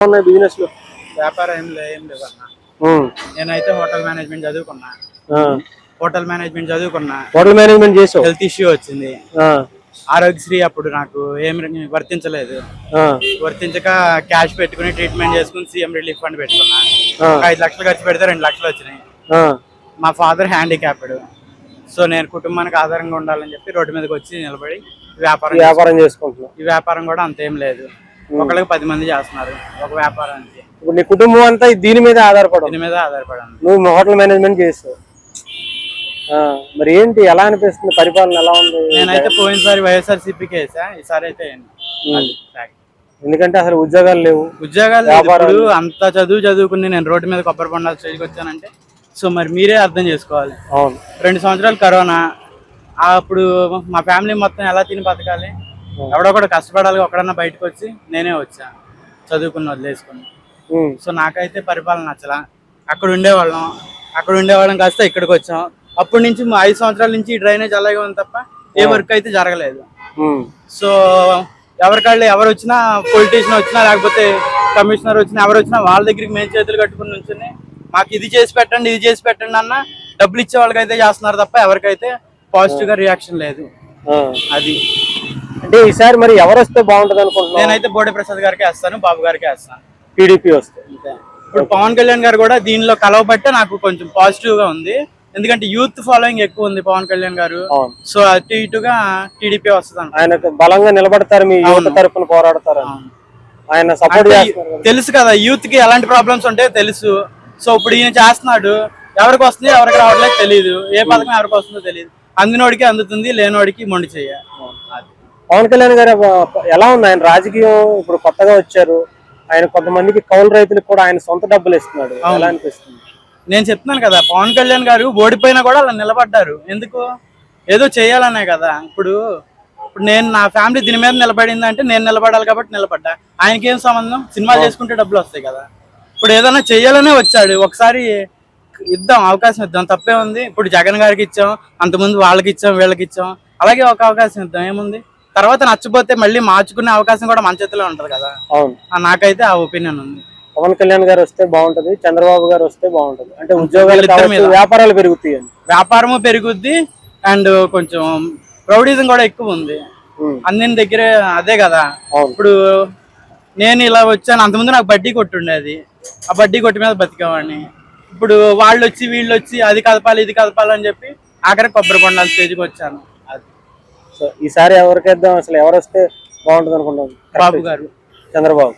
Business లో వ్యాపారం ఏం లేవన్నా. నేనైతే హోటల్ మేనేజ్మెంట్ చదువుకున్నా. హోటల్ మేనేజ్మెంట్ చేసావు. హెల్త్ ఇష్యూ వచ్చింది. ఆరోగ్యశ్రీ అప్పుడు నాకు ఏమి వర్తించలేదు. వర్తించక క్యాష్ పెట్టుకుని ట్రీట్మెంట్ చేసుకుని సీఎం రిలీఫ్ ఫండ్ పెట్టుకున్నా. 5 లక్షలు ఖర్చు పెడితే 2 లక్షలు వచ్చినాయి. మా ఫాదర్ హ్యాండిక్యాప్డ్. సో నేను కుటుంబానికి ఆధారంగా ఉండాలని చెప్పి రోడ్డు మీదకి వచ్చి నిలబడి వ్యాపారం చేసుకుంటున్నాను. ఈ వ్యాపారం కూడా అంతేం లేదు. ఒకళ్ళకి 10 మంది చేస్తున్నారు ఒక వ్యాపారానికి. ఇప్పుడు నీ కుటుంబం అంతా దీని మీద ఆధారపడాలి. నువ్వు హోటల్ మేనేజ్మెంట్ చేస్తావు. మరి ఏంటి, ఎలా అనిపిస్తుంది, పరిపాలన ఎలా ఉంది? నేనైతే పోయినసారి వైఎస్ఆర్సీపీకి వేసా, ఈసారి అయితే ఎందుకంటే అసలు ఉద్యోగాలు లేవు. ఉద్యోగాలు అంత చదువుకుని నేను రోడ్డు మీద కొబ్బరి బొండాలు స్టేజ్కి వచ్చానంటే సో మరి మీరే అర్థం చేసుకోవాలి. 2 సంవత్సరాలు కరోనా, అప్పుడు మా ఫ్యామిలీ మొత్తం ఎలా తిని బతకాలి, ఎవడొకడు కష్టపడాలి. ఒకడన్నా బయటకు వచ్చి నేనే వచ్చా చదువుకుని వదిలేసుకుని. సో నాకైతే పరిపాలన నచ్చలా. అక్కడ ఉండేవాళ్ళం కాస్త ఇక్కడికి వచ్చాం. అప్పటి నుంచి 5 సంవత్సరాల నుంచి డ్రైనేజ్ అలాగే ఉంది తప్ప ఏ వర్క్ అయితే జరగలేదు. సో ఎవరు వచ్చినా, పొలిటీషియన్ వచ్చినా లేకపోతే కమిషనర్ వచ్చినా, ఎవరు వచ్చినా వాళ్ళ దగ్గరికి మేము చేతులు కట్టుకుని నుంచుని మాకు ఇది చేసి పెట్టండి అన్న డబ్బులు ఇచ్చే వాళ్ళకైతే చేస్తున్నారు తప్ప ఎవరికైతే పాజిటివ్ గా రియాక్షన్ లేదు. అది అంటే ఈసారి మరి ఎవరు వస్తే బాగుంటది అనుకుంటున్నాను? నేనైతే బోడే ప్రసాద్ గారికి వేస్తాను, బాబు గారికి వేస్తాను. టీడీపీ వస్తే ఇప్పుడు పవన్ కళ్యాణ్ గారు కూడా దీనిలో కలవబట్టే నాకు కొంచెం పాజిటివ్ గా ఉంది. ఎందుకంటే యూత్ ఫాలోయింగ్ ఎక్కువ ఉంది పవన్ కళ్యాణ్ గారు. సో అటు ఇటుగా టీడీపీ వస్తుంది. ఆయనకు బలంగా నిలబడతారు, మీ యువత తరపున పోరాడతారు, ఆయన సపోర్ట్ చేస్తారు. తెలుసు కదా యూత్ కి ఎలాంటి ప్రాబ్లమ్స్ ఉంటాయో తెలుసు. సో ఇప్పుడు ఈయన చేస్తున్నాడు, ఎవరికి వస్తుంది ఎవరికి రావట్లేదు తెలియదు, ఏ పథకం ఎవరికి వస్తుందో తెలియదు. అందినోడికి అందుతుంది, లేనోడికి మొండి చెయ్యాలి. పవన్ కళ్యాణ్ గారు ఎలా ఉంది ఆయన రాజకీయం? ఇప్పుడు కొత్తగా వచ్చారు ఆయన, కొంతమందికి కౌలు రైతులకు కూడా ఆయన సొంత డబ్బులు ఇస్తున్నాడు, ఎలా అనిపిస్తుంది? నేను చెప్తున్నాను కదా, పవన్ కళ్యాణ్ గారు ఓడిపోయినా కూడా అలా నిలబడ్డారు. ఎందుకు? ఏదో చేయాలనే కదా. ఇప్పుడు నేను నా ఫ్యామిలీ దీని మీద నిలబడింది అంటే నేను నిలబడాలి కాబట్టి నిలబడ్డా. ఆయనకేం సంబంధం? సినిమాలు చేసుకుంటే డబ్బులు వస్తాయి కదా. ఇప్పుడు ఏదైనా చెయ్యాలనే వచ్చాడు, ఒకసారి ఇద్దాం, అవకాశం ఇద్దాం, తప్పే ఉంది. ఇప్పుడు జగన్ గారికి ఇచ్చాం, అంతకుముందు వాళ్ళకి ఇచ్చాం, వీళ్ళకి ఇచ్చాం, అలాగే ఒక అవకాశం ఇద్దాం, ఏముంది. తర్వాత నచ్చపోతే మళ్ళీ మార్చుకునే అవకాశం కూడా మన చేతిలో ఉంటది కదా. నాకైతే ఆ ఒపీనియన్ ఉంది. పవన్ కళ్యాణ్ గారు వస్తే బాగుంటది, చంద్రబాబు గారు వస్తే బాగుంటది. అంటే ఉద్యోగాలు, వ్యాపారాలు పెరుగుతాయి, వ్యాపారము పెరుగుద్ది, అండ్ కొంచెం ప్రౌడిజం కూడా ఎక్కువ ఉంది అన్ని దగ్గరే. అదే కదా, ఇప్పుడు నేను ఇలా వచ్చాను, అంతకుముందు నాకు బడ్డీ కొట్టుండేది, ఆ బడ్డీ కొట్టి మీద బతికేవాడిని. ఇప్పుడు వాళ్ళు వచ్చి వీళ్ళు వచ్చి అది కదపాలి ఇది కదపాలి అని చెప్పి ఆఖరికి కొబ్బరి బొండాల స్టేజ్కి వచ్చాను. అది ఈసారి ఎవరికేద్దాం, అసలు ఎవరు వస్తే బాగుంటుంది అనుకుంటాం? బాబు గారు, చంద్రబాబు.